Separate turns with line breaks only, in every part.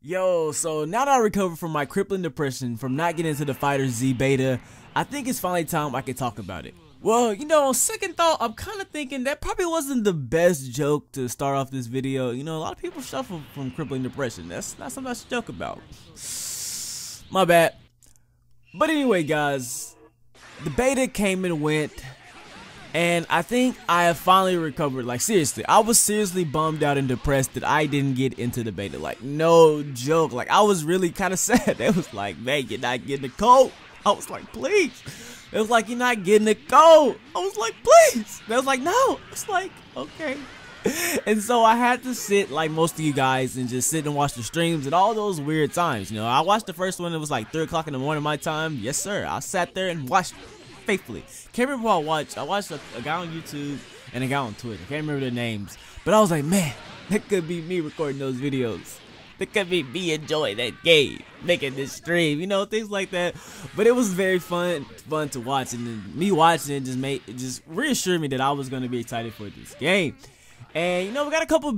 Yo, so now that I recovered from my crippling depression from not getting into the Fighter Z beta, I think it's finally time I can talk about it. Well, on second thought, I'm kind of thinking that probably wasn't the best joke to start off this video. A lot of people suffer from crippling depression. That's not something I should joke about. My bad. But anyway, guys, the beta came and went, and I think I have finally recovered. Like, seriously, I was seriously bummed out and depressed that I didn't get into the beta. Like, no joke. Like, I was really kind of sad. They was like, man, you're not getting the code. I was like, please. It was like, you're not getting the code. I was like, please. They was like, no. I was like, okay. And so I had to sit like most of you guys and just sit and watch the streams at all those weird times. I watched the first one. It was like 3 o'clock in the morning my time. Yes, sir. I sat there and watched faithfully. Can't remember what I watched. I watched a guy on YouTube and a guy on Twitter. Can't remember their names. But I was like, man, that could be me recording those videos. That could be me enjoying that game, making this stream, things like that. But it was very fun to watch, and then me watching it just reassured me that I was gonna be excited for this game. And we got a couple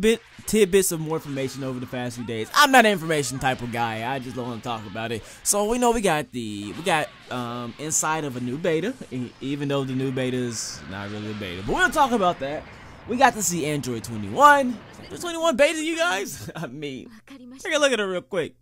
tidbits of more information over the past few days. I'm not an information type of guy. I just don't want to talk about it. So we know we got inside of a new beta, even though the new beta is not really a beta. But we're gonna talk about that. We got to see Android 21. Android 21 beta, you guys. I mean, take a look at it real quick.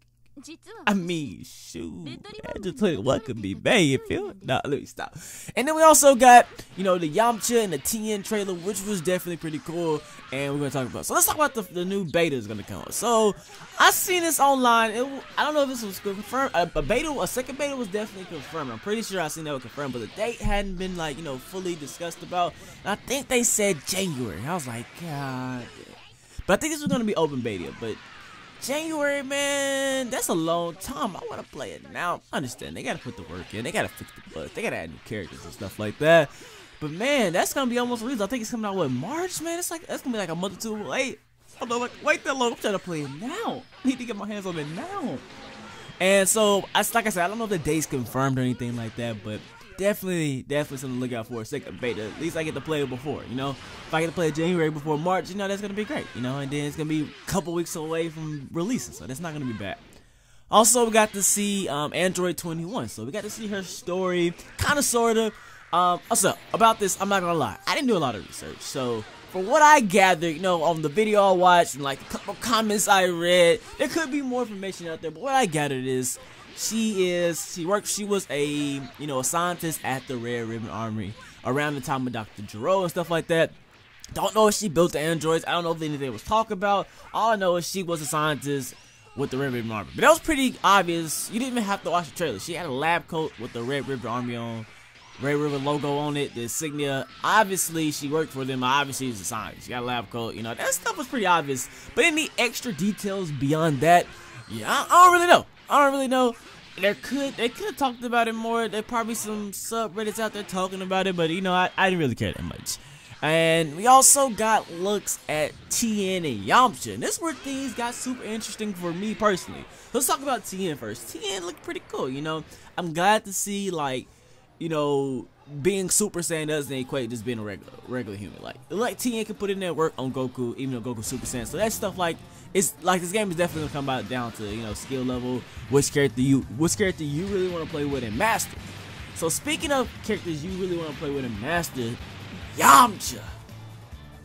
I mean, shoot, Android 21 could be bad, you feel? Nah, let me stop. And then we also got, the Yamcha and the Tien trailer, which was definitely pretty cool, and we're gonna talk about. So let's talk about the new beta is gonna come. So I seen this online. I don't know if this was confirmed. A second beta was definitely confirmed. I'm pretty sure I seen that was confirmed, but the date hadn't been fully discussed about. And I think they said January. I was like, God. But I think this was gonna be open beta, but January, man, that's a long time. I want to play it now. I understand they gotta put the work in, they gotta fix the bugs, they gotta add new characters and stuff like that. But man, that's gonna be almost released. I think it's coming out with March, man. That's gonna be like a month or two late. I don't know, wait that long. I'm trying to play it now. I need to get my hands on it now. And so, like I said, I don't know if the date's confirmed or anything like that, but definitely something to look out for a second beta. At least I get to play it before, If I get to play it January before March, that's gonna be great, and then it's gonna be a couple weeks away from releasing, so that's not gonna be bad. Also, we got to see Android 21, so we got to see her story, kind of, sort of. Also, about this, I'm not gonna lie, I didn't do a lot of research, so from what I gathered, on the video I watched and like a couple comments I read, there could be more information out there, but what I gathered is she was a scientist at the Red Ribbon Army around the time of Dr. Gero and stuff like that. Don't know if she built the androids. I don't know if anything was talked about. All I know is she was a scientist with the Red Ribbon Army. But that was pretty obvious. You didn't even have to watch the trailer. She had a lab coat with the Red Ribbon Army on, Red Ribbon logo on it, the insignia. Obviously, she worked for them. Obviously, she's a scientist. She got a lab coat. That stuff was pretty obvious. But any extra details beyond that, yeah, I don't really know. They could have talked about it more. There probably some subreddits out there talking about it, but I didn't really care that much. And we also got looks at Tien and Yamcha, and this is where things got super interesting for me personally. Let's talk about Tien first. Tien looked pretty cool, I'm glad to see being Super Saiyan doesn't equate just being a regular human. Like Tien can put in that work on Goku, even though Goku's Super Saiyan. So that stuff it's like this game is definitely gonna come down to skill level, which character you really want to play with and master. So speaking of characters you really want to play with and master, Yamcha.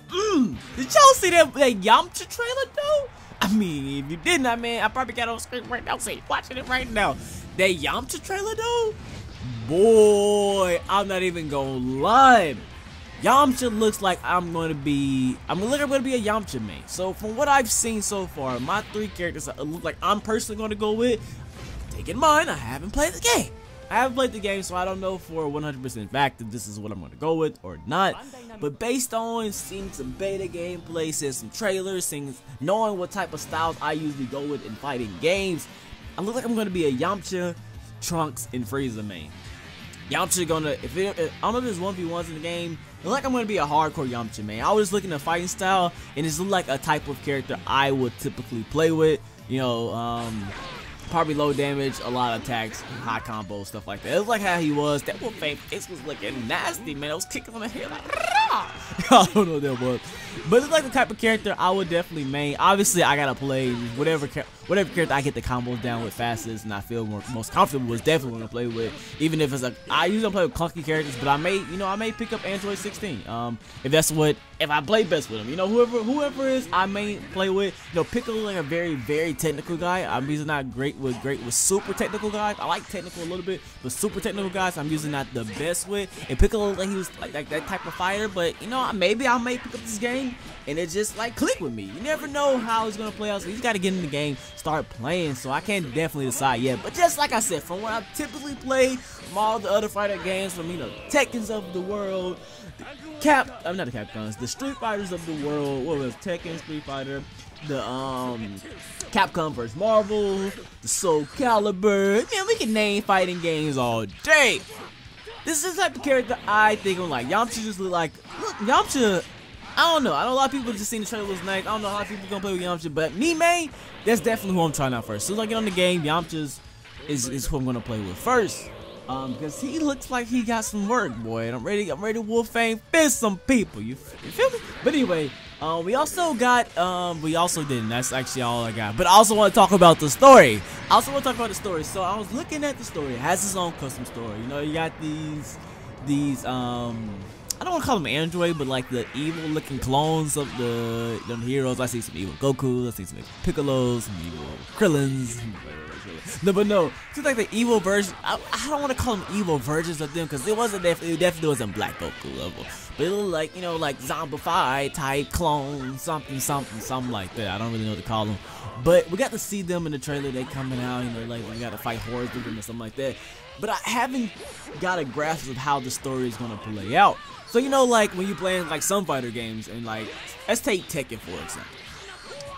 Did y'all see that Yamcha trailer though? I mean, if you didn't, I probably got it on screen right now. Say watching it right now. That Yamcha trailer though, boy, I'm not even gonna lie. Yamcha looks like I'm gonna be a Yamcha main. So from what I've seen so far, my 3 characters look like I'm personally gonna go with. Take in mind, I haven't played the game. So I don't know for 100% fact that this is what I'm gonna go with or not. But based on seeing some beta gameplay, seeing some trailers, knowing what type of styles I usually go with in fighting games, I look like I'm gonna be a Yamcha, Trunks, and Frieza main. Yamcha gonna, I don't know if there's 1v1s in the game, it look like I'm gonna be a hardcore Yamcha main. I was looking at fighting style, and it's like a type of character I would typically play with. Probably low damage, a lot of attacks, high combos, stuff like that. It was like how he was. That wolf face was looking nasty, man. It was kicking on the head like, rah! I don't know what that was. But it's like the type of character I would definitely main. Obviously, I gotta play whatever whatever character I get the combos down with fastest and I feel most comfortable is definitely what I'm gonna play with. Even if it's I usually don't play with clunky characters, but I may pick up Android 16. If I play best with him, whoever is I may play with. Piccolo like a very technical guy. I'm usually not great with super technical guys. I like technical a little bit, but super technical guys I'm usually not the best with. And Piccolo, like he was like that type of fighter, but maybe I may pick up this game and it just like click with me. You never know how it's gonna play out, so you just gotta get in the game, start playing. So I can't definitely decide yet. But just like I said, from what I typically play, from all the other fighter games, from Tekkens of the world, the Street Fighters of the world, what was Tekken, Street Fighter, the Capcom vs Marvel, the Soul Calibur. Man, we can name fighting games all day. This is the type of character I think I'm like. Yamcha just look like Yamcha. I don't know. I know a lot of people just seen the trailer was nice. I don't know how people gonna play with Yamcha, but me, man, that's definitely who I'm trying out first. As soon as I get on the game, Yamcha is who I'm gonna play with first. Because he looks like he got some work, boy. And I'm ready to Wolfang fist some people. You feel me? But anyway, we also didn't. That's actually all I got. But I also want to talk about the story. So I was looking at the story. It has its own custom story. You got these I don't want to call them Android, but like the evil looking clones of the heroes. I see some evil Goku, I see some evil Piccolos, some evil Krillins. No, it's like the evil version. I don't want to call them evil versions of them because it definitely wasn't Black Goku level. But it looked like, like zombified type clone, something like that. I don't really know what to call them. But we got to see them in the trailer. They coming out, like we got to fight hordes with them or something like that. But I haven't got a grasp of how the story is gonna play out. So like when you playing like some fighter games and like let's take Tekken for example.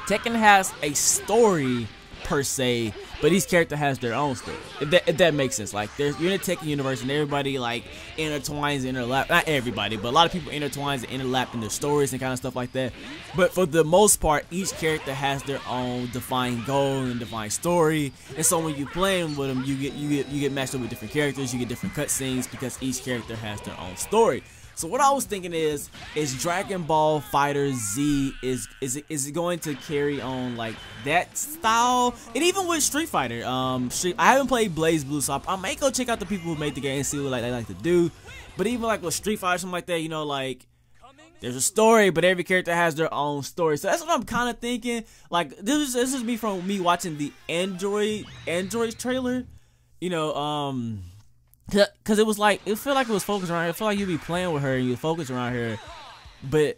Tekken has a story per se, but each character has their own story. If that makes sense. Like you're in a Tekken universe and everybody like intertwines and interlap. Not everybody, but a lot of people intertwines and interlap in their stories and kind of stuff like that. But for the most part, each character has their own defined goal and defined story. And so when you're playing with them, you get matched up with different characters. You get different cutscenes because each character has their own story. So what I was thinking is Dragon Ball Fighter Z is it going to carry on like that style? And even with Street Fighter, I haven't played Blaze Blue, so I might go check out the people who made the game and see what they like to do. But even like with Street Fighter, something like that, like there's a story, but every character has their own story. So that's what I'm kind of thinking. Like this is me from me watching the Android trailer, Cause it was like it felt like it was focused around her. It felt like you'd be playing with her and you focus around her. But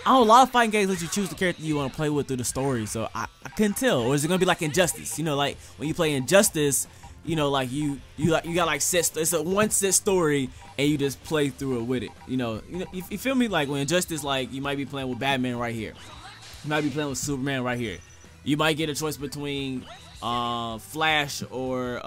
I know a lot of fighting games let you choose the character you want to play with through the story. So I couldn't tell. Or is it gonna be like Injustice? Like when you play Injustice, like you got like it's a one set story and you just play through it with it. You feel me? Like when Injustice, like you might be playing with Batman right here. You might be playing with Superman right here. You might get a choice between Flash or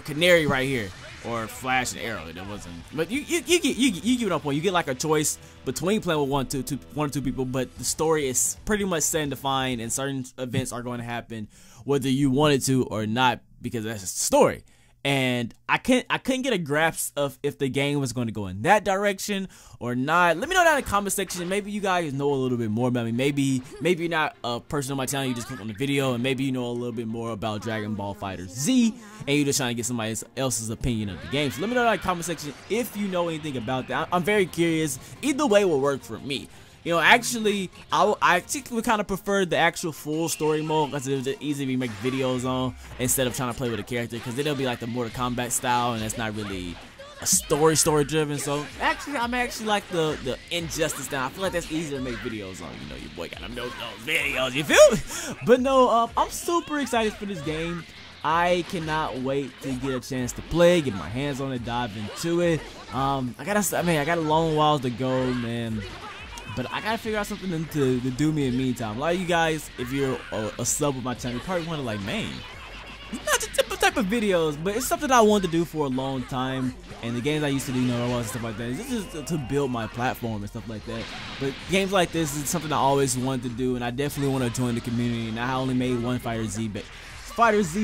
Canary right here, or Flash and Arrow. That wasn't, but you get it up point. You get like a choice between playing with one or two people, but the story is pretty much set and defined, and certain events are going to happen whether you wanted to or not because that's the story. And I couldn't get a grasp of if the game was going to go in that direction or not. Let me know down in the comment section. Maybe you guys know a little bit more about me. Maybe you're not a person on my channel. You just click on the video, and maybe you know a little bit more about Dragon Ball Fighter Z, and you're just trying to get somebody else's opinion of the game. So let me know down in the comment section if you know anything about that. I'm very curious. Either way will work for me. Actually, I would kind of prefer the actual full story mode because it was just easy to make videos on instead of trying to play with a character, because then it'll be like the Mortal Kombat style, and that's not really a story driven. So actually, I'm actually like the Injustice style. I feel like that's easier to make videos on. Your boy got them those videos. You feel me? But no, I'm super excited for this game. I cannot wait to get a chance to play, get my hands on it, dive into it. I got a long while to go, man. But I gotta figure out something to do me in the meantime. A lot of you guys, if you're a sub with my channel, you probably wonder like, man, it's not the type of videos, but it's something I wanted to do for a long time. And the games I used to do, and stuff like that, this is to build my platform and stuff like that. But games like this is something I always wanted to do, and I definitely want to join the community. And I only made one Fighter Z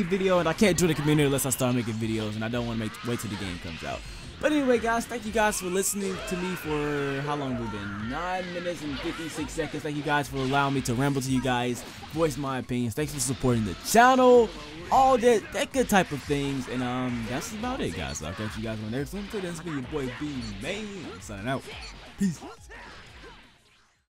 video, and I can't join the community unless I start making videos, and I don't want to wait till the game comes out. But anyway, guys, thank you guys for listening to me for how long we've been? 9 minutes and 56 seconds. Thank you guys for allowing me to ramble to you guys, voice my opinions. Thanks for supporting the channel, all that good type of things. And that's about it, guys. So I'll catch you guys on the next one. Until then, it's been your boy iBeMaine. I'm signing out. Peace.